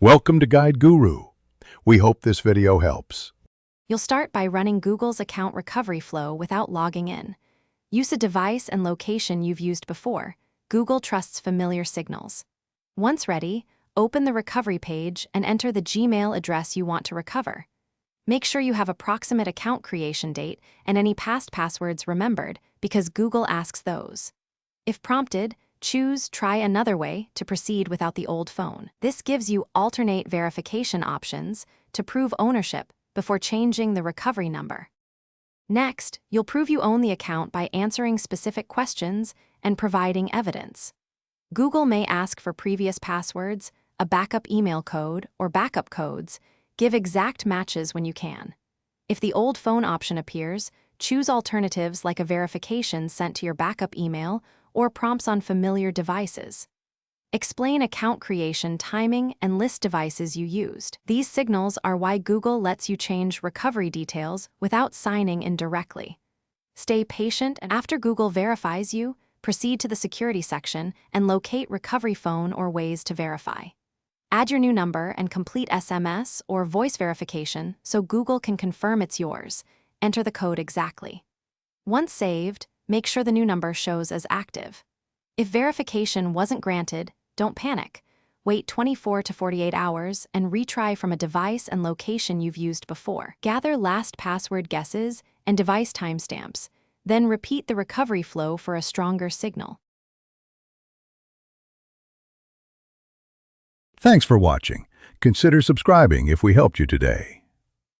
Welcome to Guide Guru. We hope this video helps. You'll start by running Google's account recovery flow without logging in. Use a device and location you've used before. Google trusts familiar signals. Once ready, open the recovery page and enter the Gmail address you want to recover. Make sure you have approximate account creation date and any past passwords remembered, because Google asks those. If prompted, choose Try Another Way to proceed without the old phone. This gives you alternate verification options to prove ownership before changing the recovery number. Next, you'll prove you own the account by answering specific questions and providing evidence. Google may ask for previous passwords, a backup email code, or backup codes. Give exact matches when you can. If the old phone option appears, choose alternatives like a verification sent to your backup email or prompts on familiar devices. Explain account creation timing and list devices you used. These signals are why Google lets you change recovery details without signing in directly. Stay patient, and after Google verifies you, proceed to the security section and locate recovery phone or ways to verify. Add your new number and complete SMS or voice verification so Google can confirm it's yours. Enter the code exactly. Once saved, make sure the new number shows as active. If verification wasn't granted, don't panic. Wait 24 to 48 hours and retry from a device and location you've used before. Gather last password guesses and device timestamps, then repeat the recovery flow for a stronger signal. Thanks for watching. Consider subscribing if we helped you today.